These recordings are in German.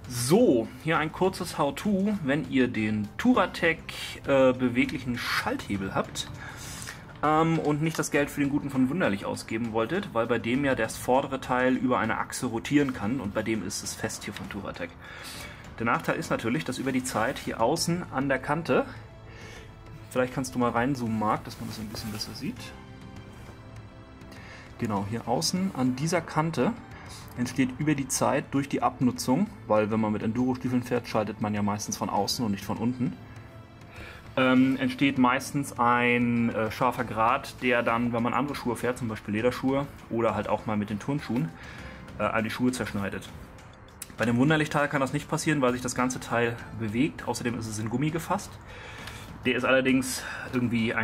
So, hier ein kurzes How-To, wenn ihr den Touratech beweglichen Schalthebel habt und nicht das Geld für den guten von Wunderlich ausgeben wolltet, weil bei dem ja das vordere Teil über eine Achse rotieren kann und bei dem ist es fest hier von Touratech. Der Nachteil ist natürlich, dass über die Zeit hier außen an der Kante, vielleicht kannst du mal reinzoomen, Marc, dass man das ein bisschen besser sieht. Genau, hier außen an dieser Kante entsteht über die Zeit durch die Abnutzung, weil wenn man mit Enduro-Stiefeln fährt, schaltet man ja meistens von außen und nicht von unten, entsteht meistens ein scharfer Grat, der dann, wenn man andere Schuhe fährt, zum Beispiel Lederschuhe oder halt auch mal mit den Turnschuhen, die Schuhe zerschneidet. Bei dem Wunderlich-Teil kann das nicht passieren, weil sich das ganze Teil bewegt, außerdem ist es in Gummi gefasst. Der ist allerdings irgendwie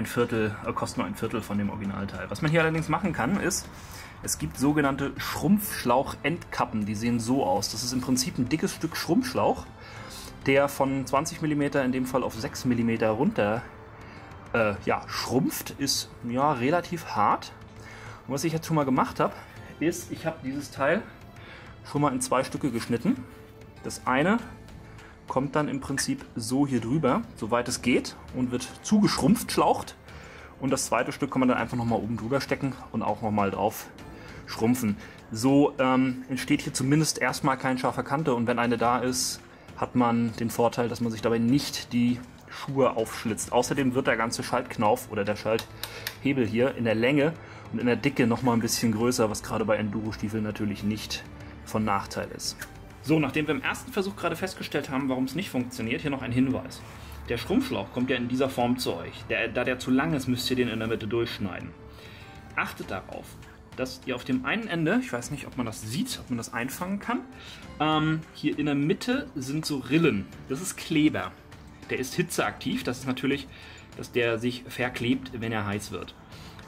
kostet nur ein Viertel von dem Originalteil. Was man hier allerdings machen kann, ist, es gibt sogenannte Schrumpfschlauch-Endkappen, die sehen so aus. Das ist im Prinzip ein dickes Stück Schrumpfschlauch, der von 20 mm in dem Fall auf 6 mm runter schrumpft, ist ja relativ hart. Und was ich jetzt schon mal gemacht habe, ist, ich habe dieses Teil schon mal in 2 Stücke geschnitten. Das eine kommt dann im Prinzip so hier drüber, soweit es geht, und wird zugeschrumpft, schlaucht. Und das zweite Stück kann man dann einfach nochmal oben drüber stecken und auch nochmal drauf schrumpfen. So entsteht hier zumindest erstmal kein scharfer Kante und wenn eine da ist, hat man den Vorteil, dass man sich dabei nicht die Schuhe aufschlitzt. Außerdem wird der ganze Schaltknauf oder der Schalthebel hier in der Länge und in der Dicke nochmal ein bisschen größer, was gerade bei Enduro-Stiefeln natürlich nicht von Nachteil ist. So, nachdem wir im ersten Versuch gerade festgestellt haben, warum es nicht funktioniert, hier noch ein Hinweis. Der Schrumpfschlauch kommt ja in dieser Form zu euch. Da der zu lang ist, müsst ihr den in der Mitte durchschneiden. Achtet darauf, dass ihr auf dem einen Ende, ich weiß nicht, ob man das sieht, ob man das einfangen kann, hier in der Mitte sind so Rillen. Das ist Kleber. Der ist hitzeaktiv, das ist natürlich, dass der sich verklebt, wenn er heiß wird.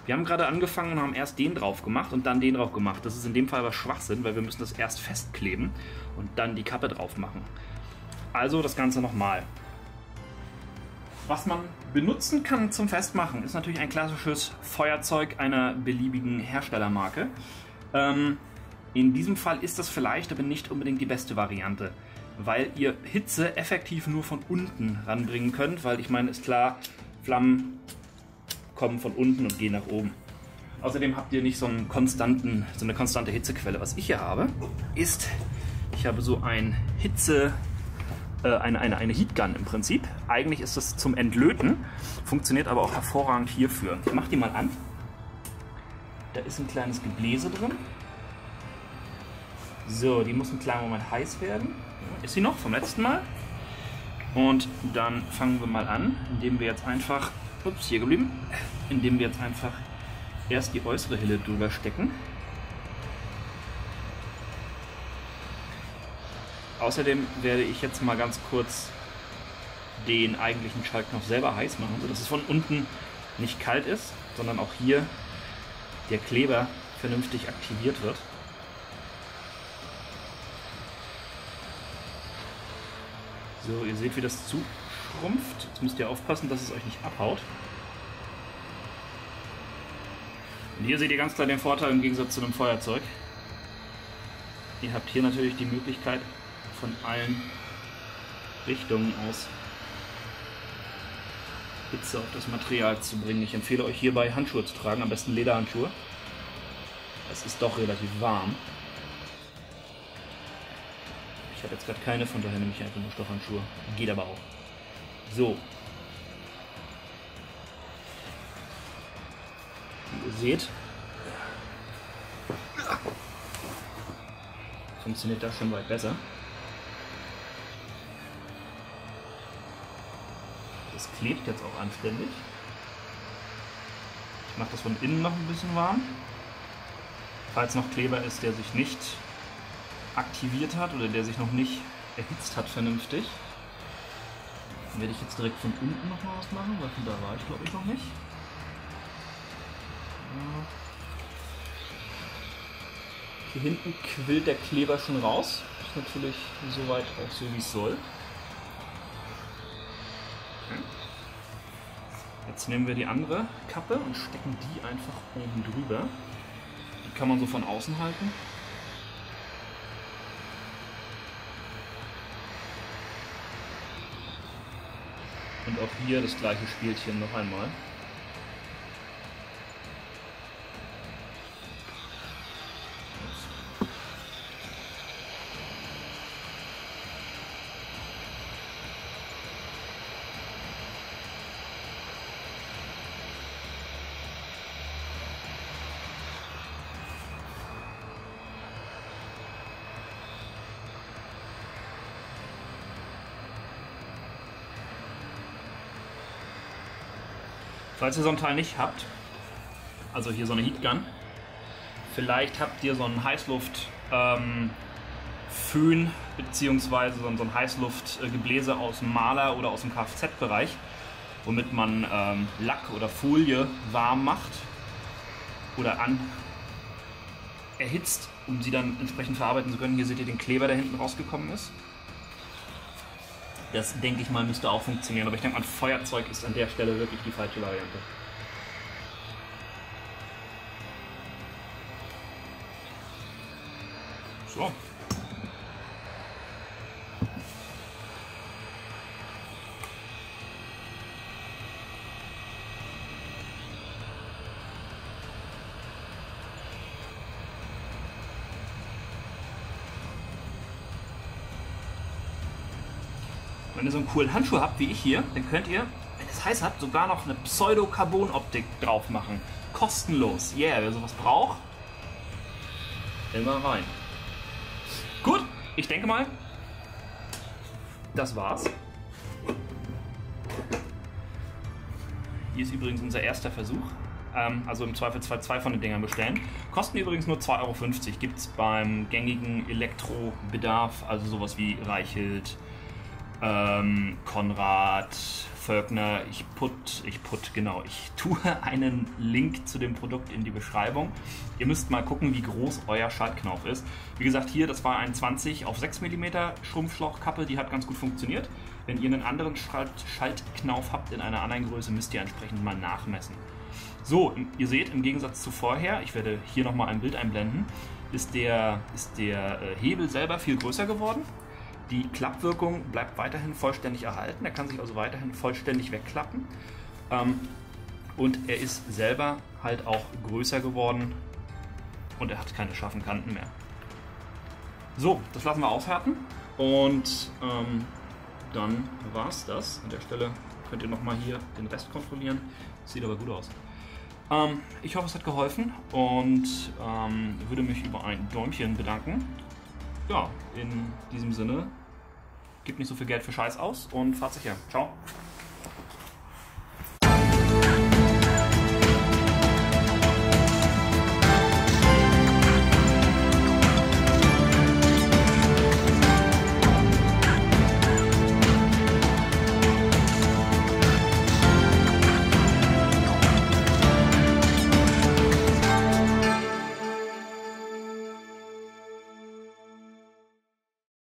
Wir haben gerade angefangen und haben erst den drauf gemacht und dann den drauf gemacht. Das ist in dem Fall aber Schwachsinn, weil wir müssen das erst festkleben und dann die Kappe drauf machen. Also das Ganze nochmal. Was man benutzen kann zum Festmachen, ist natürlich ein klassisches Feuerzeug einer beliebigen Herstellermarke. In diesem Fall ist das vielleicht aber nicht unbedingt die beste Variante, weil ihr Hitze effektiv nur von unten ranbringen könnt, weil ich meine, ist klar, Flammen kommen von unten und gehen nach oben. Außerdem habt ihr nicht so eine konstante Hitzequelle. Was ich hier habe, ist, ich habe so ein eine Heatgun im Prinzip. Eigentlich ist das zum Entlöten, funktioniert aber auch hervorragend hierfür. Ich mache die mal an. Da ist ein kleines Gebläse drin. So, die muss einen kleinen Moment heiß werden. Ist sie noch vom letzten Mal? Und dann fangen wir mal an, indem wir jetzt einfach, hier geblieben, indem wir jetzt einfach erst die äußere Hille drüber stecken. Außerdem werde ich jetzt mal ganz kurz den eigentlichen Schaltknopf selber heiß machen, sodass es von unten nicht kalt ist, sondern auch hier der Kleber vernünftig aktiviert wird. So, ihr seht, wie das zuschrumpft. Jetzt müsst ihr aufpassen, dass es euch nicht abhaut. Und hier seht ihr ganz klar den Vorteil im Gegensatz zu einem Feuerzeug. Ihr habt hier natürlich die Möglichkeit, von allen Richtungen aus Hitze auf das Material zu bringen. Ich empfehle euch hierbei Handschuhe zu tragen, am besten Lederhandschuhe. Es ist doch relativ warm. Ich habe jetzt gerade keine, von daher nehme ich einfach nur Stoffhandschuhe. Geht aber auch. So. Wie ihr seht, funktioniert das schon weit besser. Das klebt jetzt auch anständig. Ich mache das von innen noch ein bisschen warm. Falls noch Kleber ist, der sich nicht aktiviert hat oder der sich noch nicht erhitzt hat vernünftig, dann werde ich jetzt direkt von unten noch mal was machen, weil von da war ich glaube ich noch nicht. Hier hinten quillt der Kleber schon raus. Ist natürlich soweit auch so wie es soll. Jetzt nehmen wir die andere Kappe und stecken die einfach oben drüber. Die kann man so von außen halten. Und auch hier das gleiche Spielchen noch einmal. Falls ihr so ein Teil nicht habt, also hier so eine Heatgun, vielleicht habt ihr so einen Heißluft-Föhn beziehungsweise so ein Heißluftgebläse aus dem Maler oder aus dem Kfz-Bereich, womit man Lack oder Folie warm macht oder erhitzt, um sie dann entsprechend verarbeiten zu können. Hier seht ihr den Kleber, der hinten rausgekommen ist. Das, denke ich mal, müsste auch funktionieren, aber ich denke, ein Feuerzeug ist an der Stelle wirklich die falsche Variante. So. Wenn ihr so einen coolen Handschuh habt wie ich hier, dann könnt ihr, wenn ihr es heiß habt, sogar noch eine Pseudo-Carbon-Optik drauf machen. Kostenlos. Yeah, wer sowas braucht, immer rein. Gut, ich denke mal, das war's. Hier ist übrigens unser erster Versuch. Also im Zweifelsfall 2 von den Dingern bestellen. Kosten übrigens nur 2,50 Euro. Gibt es beim gängigen Elektrobedarf, also sowas wie Reichelt, Konrad, Völkner. Ich tue einen Link zu dem Produkt in die Beschreibung. Ihr müsst mal gucken, wie groß euer Schaltknauf ist. Wie gesagt, hier, das war ein 20 auf 6 mm Schrumpfschlauchkappe, die hat ganz gut funktioniert. Wenn ihr einen anderen Schaltknauf habt in einer anderen Größe, müsst ihr entsprechend mal nachmessen. So, ihr seht, im Gegensatz zu vorher, ich werde hier nochmal ein Bild einblenden, ist der Hebel selber viel größer geworden. Die Klappwirkung bleibt weiterhin vollständig erhalten, er kann sich also weiterhin vollständig wegklappen. Und er ist selber halt auch größer geworden und er hat keine scharfen Kanten mehr. So, das lassen wir aushärten und dann war es das. An der Stelle könnt ihr nochmal hier den Rest kontrollieren. Sieht aber gut aus. Ich hoffe, es hat geholfen und würde mich über ein Däumchen bedanken. Ja, in diesem Sinne, gebt nicht so viel Geld für Scheiß aus und fahrt sicher. Ciao.